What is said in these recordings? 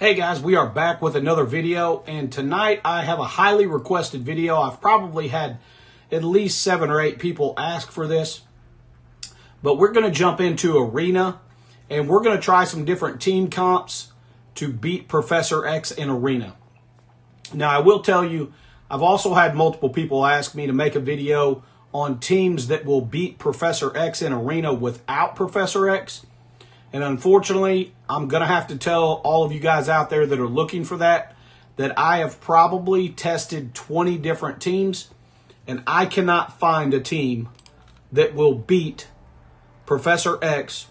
Hey guys, we are back with another video, and tonight I have a highly requested video. I've probably had at least 7 or 8 people ask for this, but we're going to jump into Arena, and we're going to try some different team comps to beat Professor X in Arena. Now, I will tell you, I've also had multiple people ask me to make a video on teams that will beat Professor X in Arena without Professor X. And unfortunately, I'm going to have to tell all of you guys out there that are looking for that I have probably tested 20 different teams, and I cannot find a team that will beat Professor X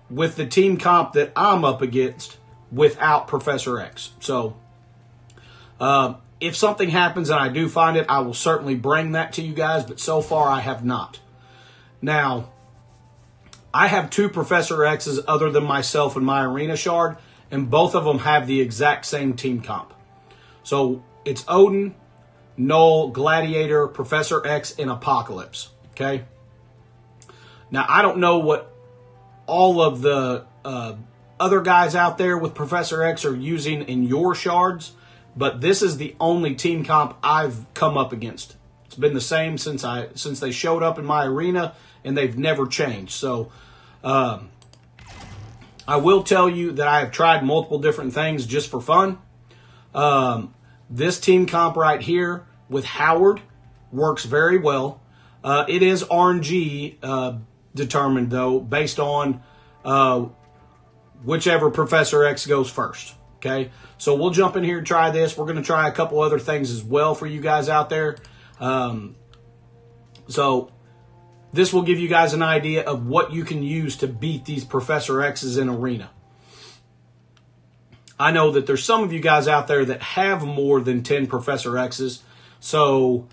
with the team comp that I'm up against without Professor X. So, if something happens and I do find it, I will certainly bring that to you guys, but so far I have not. Now, I have 2 Professor X's other than myself and my Arena Shard, and both of them have the exact same team comp. So it's Odin, Null, Gladiator, Professor X, and Apocalypse. Okay? Now, I don't know what all of the other guys out there with Professor X are using in your shards, but this is the only team comp I've come up against. It's been the same since they showed up in my arena, and they've never changed. So I will tell you that I have tried multiple different things just for fun. This team comp right here with Howard works very well. It is RNG determined, though, based on whichever Professor X goes first. Okay, so we'll jump in here and try this. We're going to try a couple other things as well for you guys out there. So this will give you guys an idea of what you can use to beat these Professor X's in Arena. I know that there's some of you guys out there that have more than 10 Professor X's. So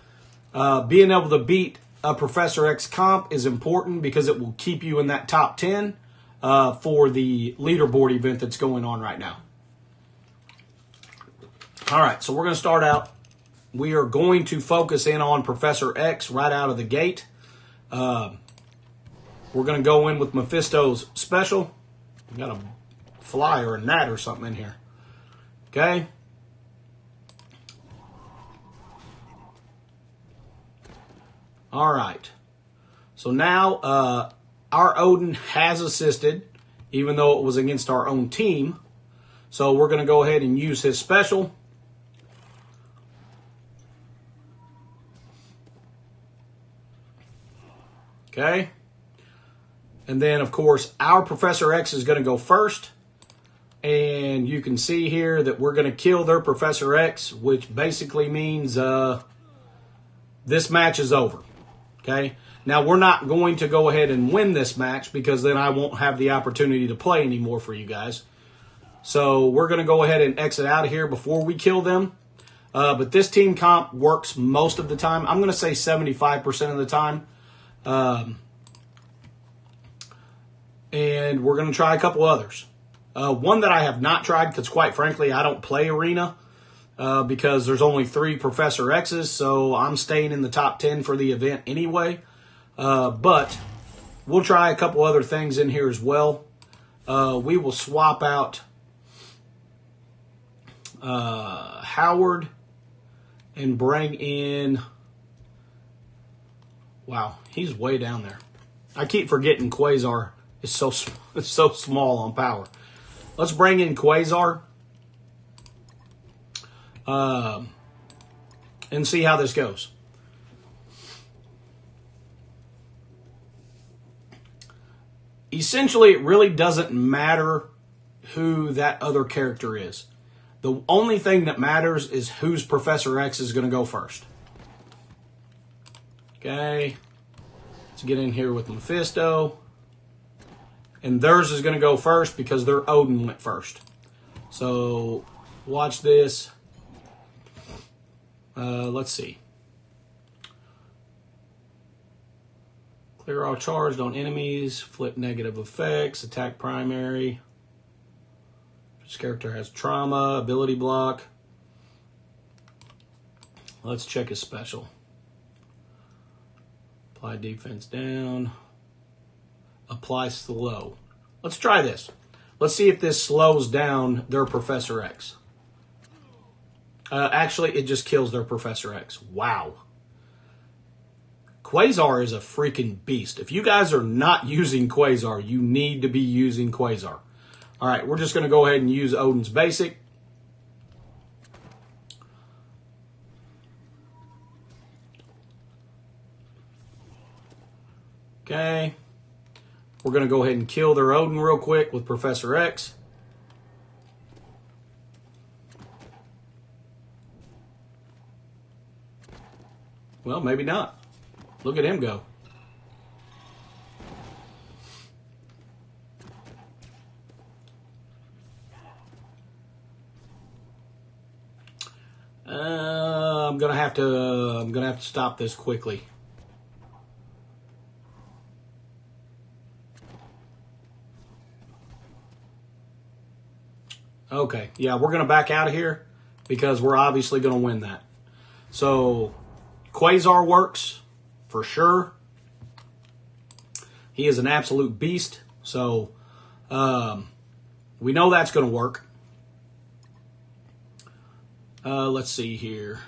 being able to beat a Professor X comp is important because it will keep you in that top 10 for the leaderboard event that's going on right now. All right, so we're going to start out. We are going to focus in on Professor X right out of the gate. We're going to go in with Mephisto's special. We got a fly or a gnat or something in here. Okay. All right. So now our Odin has assisted, even though it was against our own team. So we're going to go ahead and use his special. Okay, and then, of course, our Professor X is going to go first, and you can see here that we're going to kill their Professor X, which basically means this match is over, okay? Now, we're not going to go ahead and win this match because then I won't have the opportunity to play anymore for you guys. So we're going to go ahead and exit out of here before we kill them, but this team comp works most of the time. I'm going to say 75% of the time. And we're going to try a couple others. One that I have not tried because, quite frankly, I don't play Arena because there's only 3 Professor X's, so I'm staying in the top 10 for the event anyway. But we'll try a couple other things in here as well. We will swap out Howard and bring in... Wow, he's way down there. I keep forgetting Quazar is so small on power. Let's bring in Quazar and see how this goes. Essentially, it really doesn't matter who that other character is. The only thing that matters is whose Professor X is going to go first. Okay, let's get in here with Mephisto. And theirs is going to go first because their Odin went first. So, watch this. Let's see. Clear all charged on enemies. Flip negative effects. Attack primary. This character has trauma. Ability block. Let's check his special. Apply defense down. Apply slow. Let's try this. Let's see if this slows down their Professor X. Actually, it just kills their Professor X. Wow. Quazar is a freaking beast. If you guys are not using Quazar, you need to be using Quazar. All right, we're just going to go ahead and use Odin's Basic. Okay. We're going to go ahead and kill their Odin real quick with Professor X. Well, maybe not. Look at him go. I'm gonna have to stop this quickly. Okay, yeah, we're gonna back out of here because we're obviously gonna win that. So Quazar works for sure. He is an absolute beast. So we know that's going to work. Let's see here.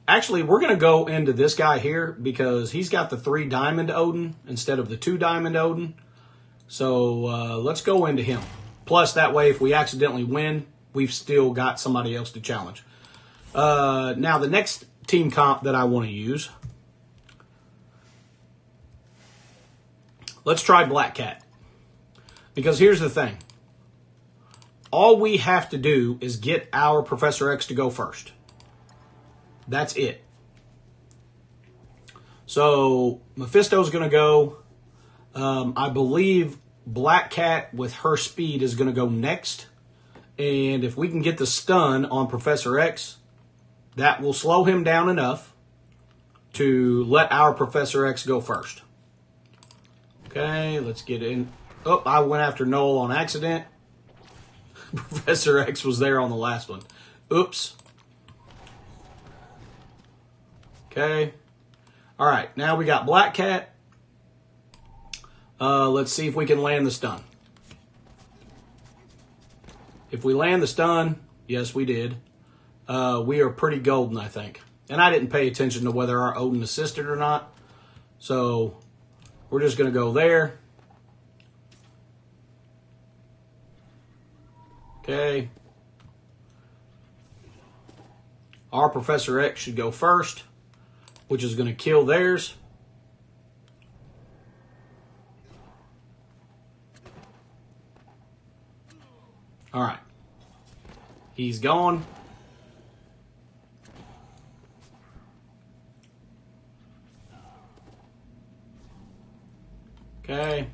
Actually, we're going to go into this guy here because he's got the 3 diamond Odin instead of the 2 diamond Odin. So let's go into him. Plus, that way, if we accidentally win, we've still got somebody else to challenge. Now, the next team comp that I want to use. Let's try Black Cat. Because here's the thing. All we have to do is get our Professor X to go first. That's it. So Mephisto's going to go. I believe Black Cat with her speed is going to go next. And if we can get the stun on Professor X, that will slow him down enough to let our Professor X go first. Okay, let's get in. Oh, I went after Noel on accident. Professor X was there on the last one. Oops. Okay. All right, now we got Black Cat. Let's see if we can land the stun. If we land the stun, yes, we did. We are pretty golden, I think. And I didn't pay attention to whether our Odin assisted or not. So we're just going to go there. Okay. Our Professor X should go first, which is going to kill theirs. All right. He's gone. Okay.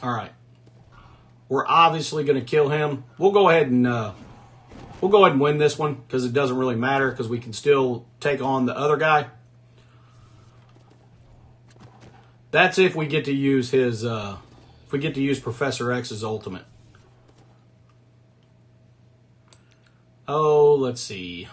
All right. We're obviously going to kill him. We'll go ahead and win this one because it doesn't really matter because we can still take on the other guy. That's if we get to use his if we get to use Professor X's ultimate. Oh, let's see.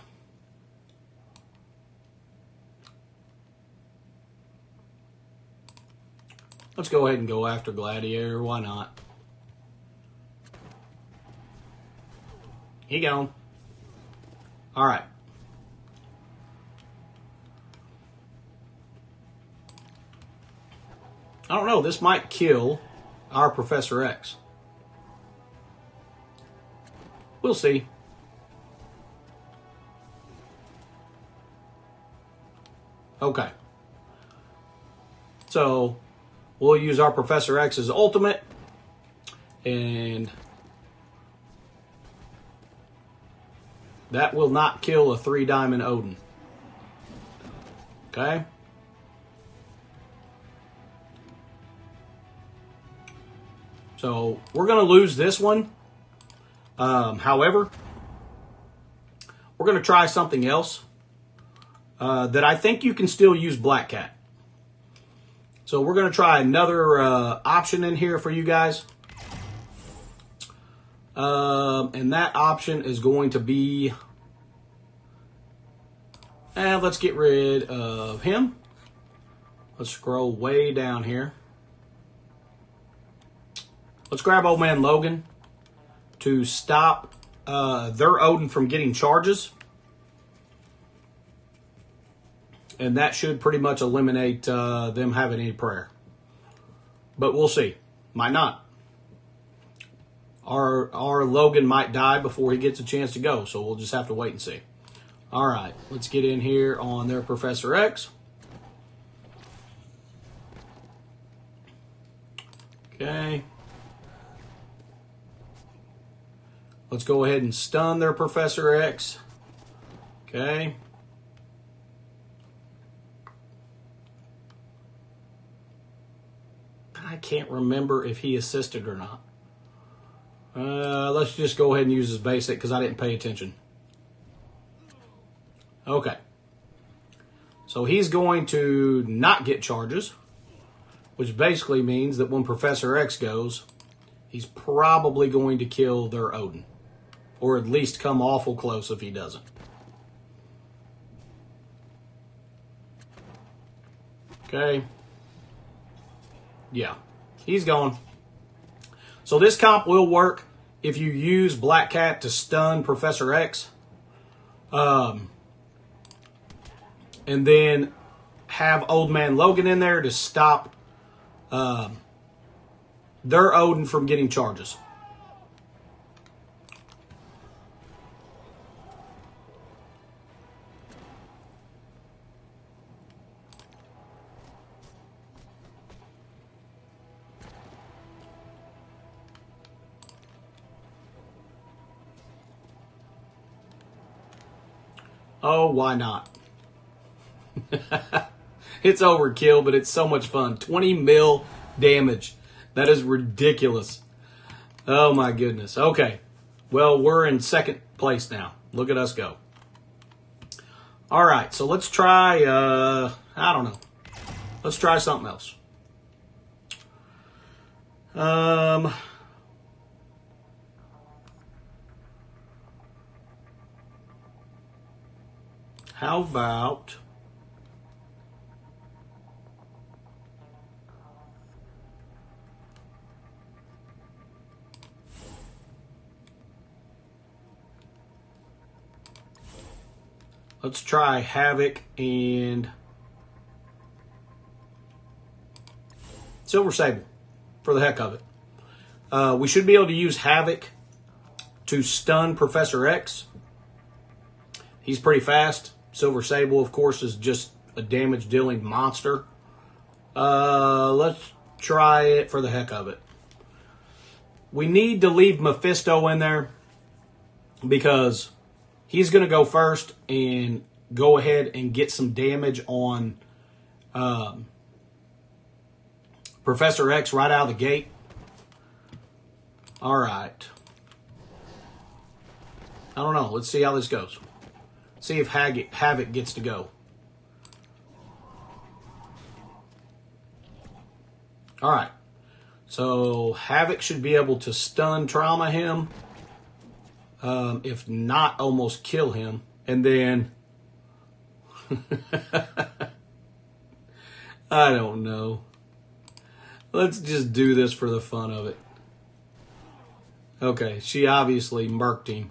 Let's go ahead and go after Gladiator. Why not? He gone. All right. I don't know. This might kill our Professor X. We'll see. Okay. So we'll use our Professor X's ultimate. And that will not kill a 3-diamond Odin. Okay. So we're going to lose this one. However, we're going to try something else that I think you can still use Black Cat. So we're going to try another option in here for you guys. And that option is going to be, and let's get rid of him. Let's scroll way down here. Let's grab Old Man Logan to stop their Odin from getting charges. And that should pretty much eliminate them having any prayer. But we'll see. Might not. Our Logan might die before he gets a chance to go. So we'll just have to wait and see. All right. Let's get in here on their Professor X. Okay. Let's go ahead and stun their Professor X. Okay. I can't remember if he assisted or not. Let's just go ahead and use his basic because I didn't pay attention. Okay. So he's going to not get charges, which basically means that when Professor X goes, he's probably going to kill their Odin. Or at least come awful close if he doesn't. Okay. Yeah, he's gone. So this comp will work if you use Black Cat to stun Professor X. And then have Old Man Logan in there to stop their Odin from getting charges. Oh, why not? It's overkill, but it's so much fun. 20 mil damage. That is ridiculous. Oh, my goodness. Okay. Well, we're in second place now. Look at us go. All right. So let's try, I don't know. Let's try something else. How about let's try Havoc and Silver Sable for the heck of it. We should be able to use Havoc to stun Professor X. He's pretty fast. Silver Sable, of course, is just a damage-dealing monster. Let's try it for the heck of it. We need to leave Mephisto in there because he's going to go first and go ahead and get some damage on Professor X right out of the gate. All right. I don't know. Let's see how this goes. See if Havoc gets to go. All right. So Havoc should be able to stun trauma him. If not, almost kill him. And then... I don't know. Let's just do this for the fun of it. Okay, she obviously murked him.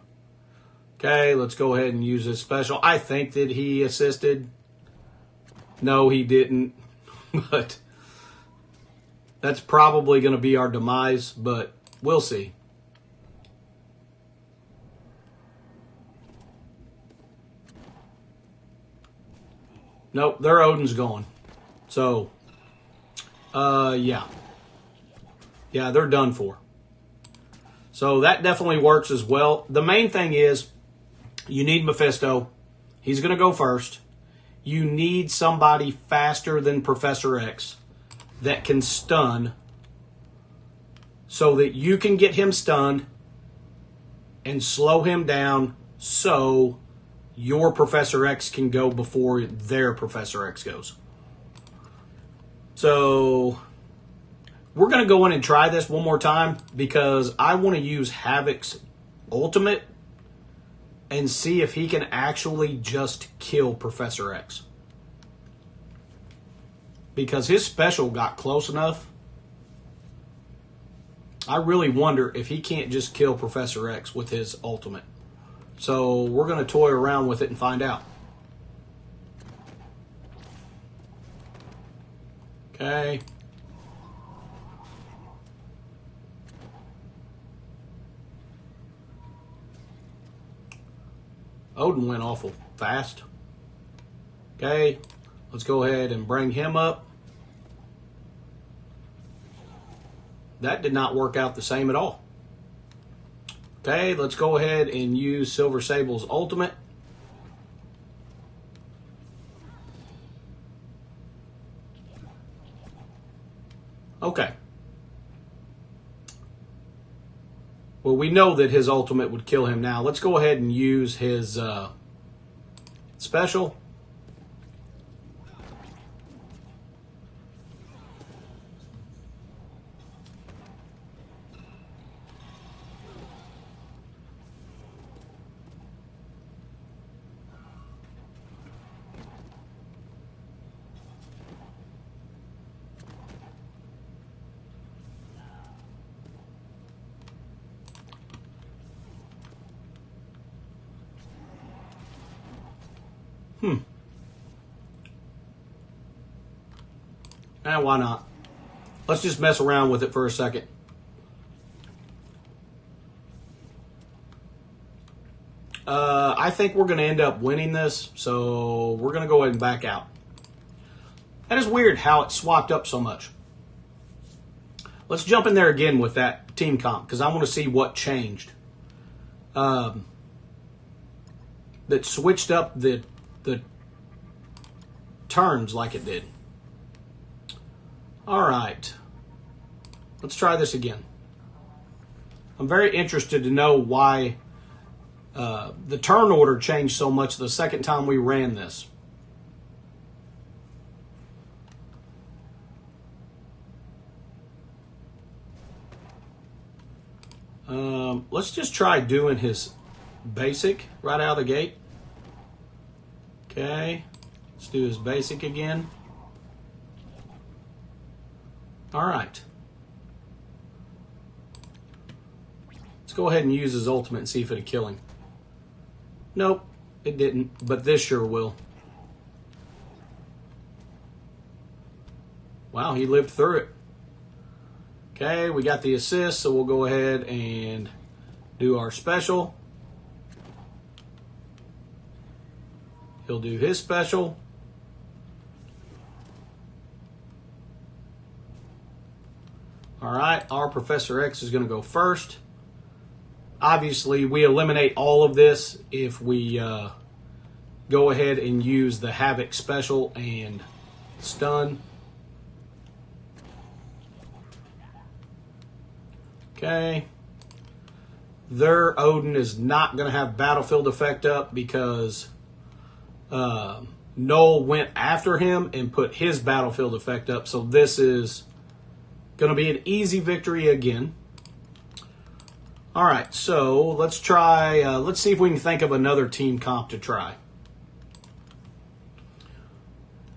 Okay, let's go ahead and use this special. I think that he assisted. No, he didn't. But that's probably going to be our demise, but we'll see. Nope, their Odin's gone. So, yeah. Yeah, they're done for. So that definitely works as well. The main thing is, you need Mephisto. He's going to go first. You need somebody faster than Professor X that can stun so that you can get him stunned and slow him down so your Professor X can go before their Professor X goes. So We're going to go in and try this one more time because I want to use Havoc's ultimate and see if he can actually just kill Professor X. Because his special got close enough. I really wonder if he can't just kill Professor X with his ultimate. So we're going to toy around with it and find out. Okay. Odin went awful fast. Okay. Let's go ahead and bring him up. That did not work out the same at all. Okay, let's go ahead and use Silver Sable's ultimate. Okay. Well, we know that his ultimate would kill him now. Let's go ahead and use his special. Why not? Let's just mess around with it for a second. I think we're going to end up winning this, so we're going to go ahead and back out. That is weird how it swapped up so much. Let's jump in there again with that team comp, because I want to see what changed. That switched up the turns like it did. All right. Let's try this again. I'm very interested to know why the turn order changed so much the second time we ran this. Let's just try doing his basic right out of the gate. Okay. Let's do his basic again. All right. Let's go ahead and use his ultimate and see if it'll kill him. Nope, it didn't, but this sure will. Wow, he lived through it. Okay, we got the assist, so we'll go ahead and do our special. He'll do his special. All right, our Professor X is going to go first. Obviously, we eliminate all of this if we go ahead and use the Havoc special and stun. Okay. Their Odin is not going to have battlefield effect up because Noel went after him and put his battlefield effect up. So this is going to be an easy victory again. All right, so let's try, let's see if we can think of another team comp to try.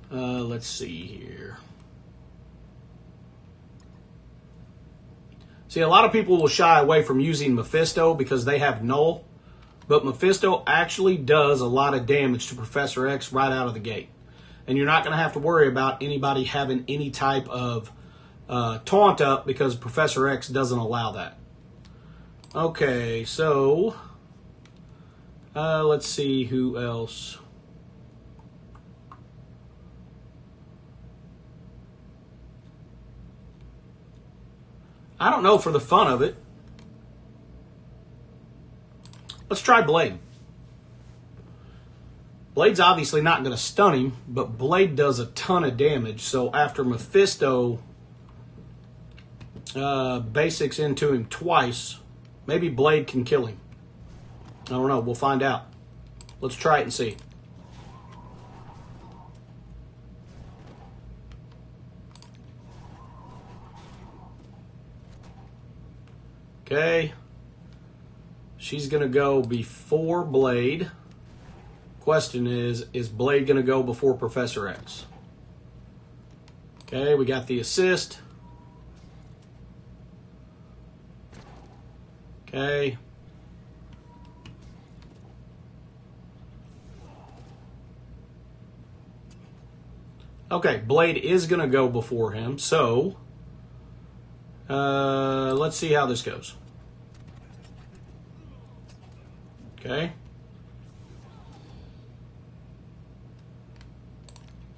Let's see here. See, a lot of people will shy away from using Mephisto because they have Null, but Mephisto actually does a lot of damage to Professor X right out of the gate. And you're not going to have to worry about anybody having any type of taunt up because Professor X doesn't allow that. Okay, so let's see who else. I don't know, for the fun of it. Let's try Blade. Blade's obviously not going to stun him, but Blade does a ton of damage. So after Mephisto basics into him twice, maybe Blade can kill him. I don't know. We'll find out. Let's try it and see. Okay. She's going to go before Blade. Question is Blade going to go before Professor X? Okay, we got the assist. Okay. Okay, Blade is going to go before him, so let's see how this goes. Okay.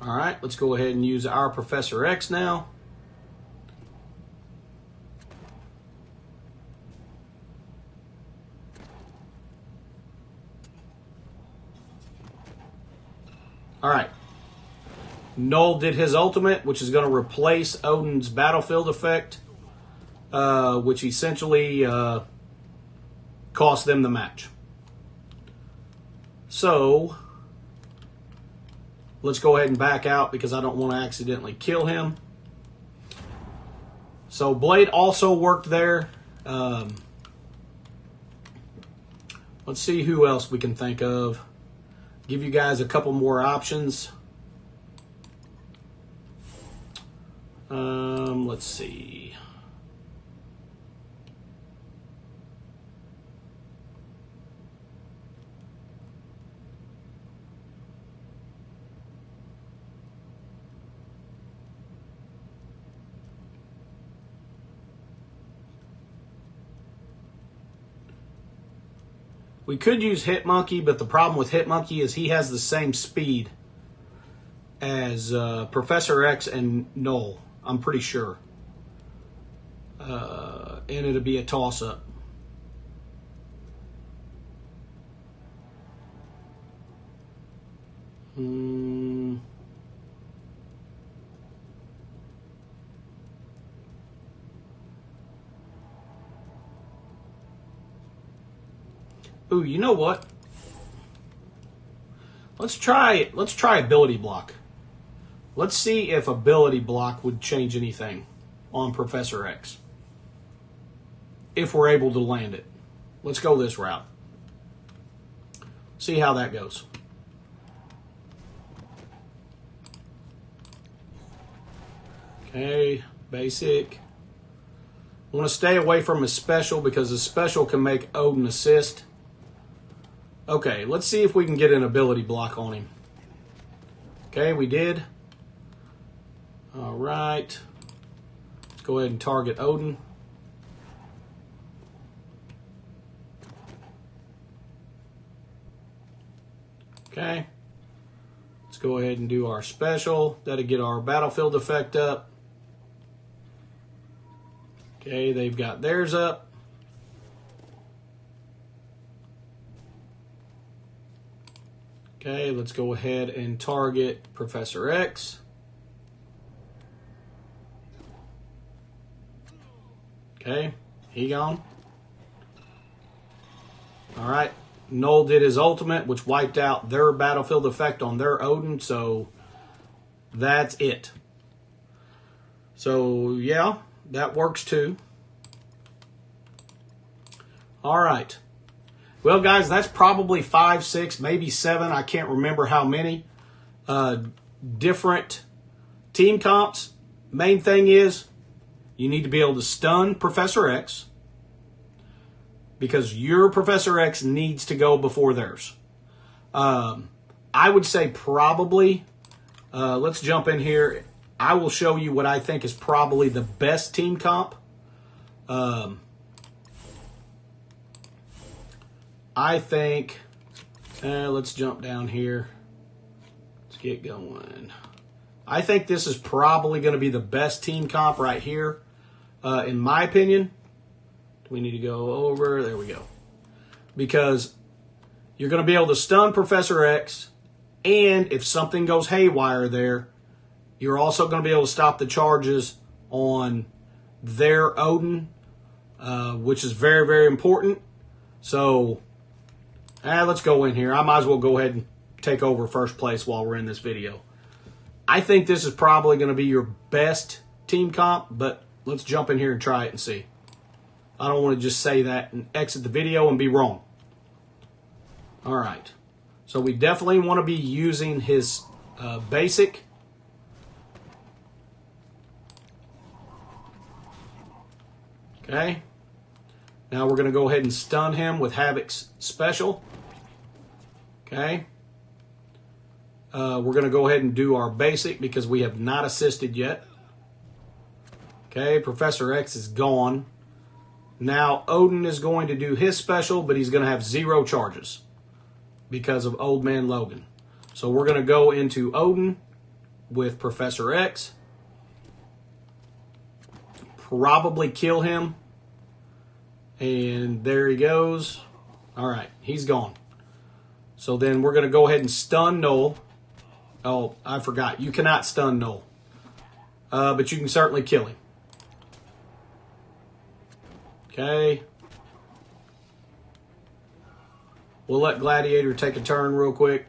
All right, let's go ahead and use our Professor X now. All right. Null did his ultimate, which is going to replace Odin's battlefield effect, which essentially cost them the match. So, let's go ahead and back out because I don't want to accidentally kill him. So, Blade also worked there. Let's see who else we can think of. Give you guys a couple more options. Let's see. We could use Hitmonkey, but the problem with Hitmonkey is he has the same speed as Professor X and Null, I'm pretty sure. And it'll be a toss-up. Ooh, you know what? Let's try ability block. Let's see if ability block would change anything on Professor X. If we're able to land it. Let's go this route. See how that goes. Okay, basic. I want to stay away from his special because his special can make Odin assist. Okay, let's see if we can get an ability block on him. Okay, we did. All right. Let's go ahead and target Odin. Okay. Let's go ahead and do our special. That'll get our battlefield effect up. Okay, they've got theirs up. Okay, let's go ahead and target Professor X. Okay, he gone. All right, Null did his ultimate, which wiped out their battlefield effect on their Odin, so that's it. So, yeah, that works too. All right. Well, guys, that's probably 5, 6, maybe 7. I can't remember how many different team comps. Main thing is you need to be able to stun Professor X because your Professor X needs to go before theirs. I would say probably, let's jump in here. I will show you what I think is probably the best team comp. I think, let's jump down here. Let's get going. I think this is probably going to be the best team comp right here, in my opinion. We need to go over, there we go. Because you're going to be able to stun Professor X, and if something goes haywire there, you're also going to be able to stop the charges on their Odin, which is very, very important. So, let's go in here. I might as well go ahead and take over first place while we're in this video. I think this is probably going to be your best team comp, but let's jump in here and try it and see. I don't want to just say that and exit the video and be wrong. All right. So we definitely want to be using his basic. Okay. Now we're going to go ahead and stun him with Havoc's special. Okay. We're going to go ahead and do our basic because we have not assisted yet. Okay, Professor X is gone. Now Odin is going to do his special, but he's going to have 0 charges because of Old Man Logan. So we're going to go into Odin with Professor X. Probably kill him. And there he goes. All right, he's gone. So then we're going to go ahead and stun Null. Oh, I forgot. You cannot stun Null. But you can certainly kill him. Okay. We'll let Gladiator take a turn real quick.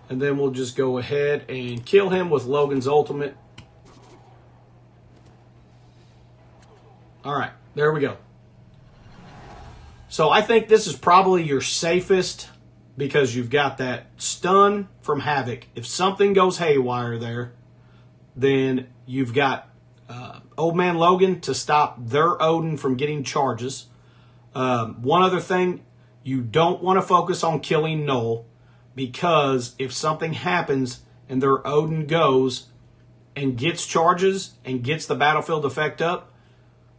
And then we'll just go ahead and kill him with Logan's ultimate. All right, there we go. So I think this is probably your safest because you've got that stun from Havoc. If something goes haywire there, then you've got Old Man Logan to stop their Odin from getting charges. One other thing, you don't want to focus on killing Null because if something happens and their Odin goes and gets charges and gets the battlefield effect up,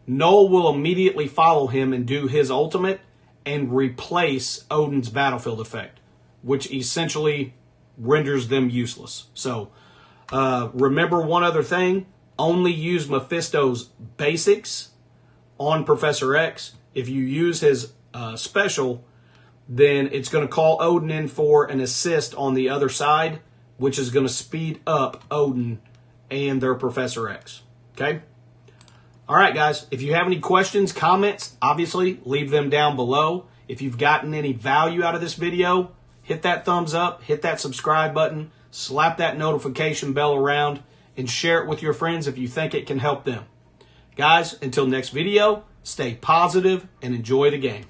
Null will immediately follow him and do his ultimate and replace Odin's battlefield effect, which essentially renders them useless. So remember one other thing. Only use Mephisto's basics on Professor X. If you use his special, then it's going to call Odin in for an assist on the other side, which is going to speed up Odin and their Professor X. Okay? All right, guys. If you have any questions, comments, obviously, leave them down below. If you've gotten any value out of this video, hit that thumbs up, hit that subscribe button, slap that notification bell around, and share it with your friends if you think it can help them. Guys, until next video, stay positive and enjoy the game.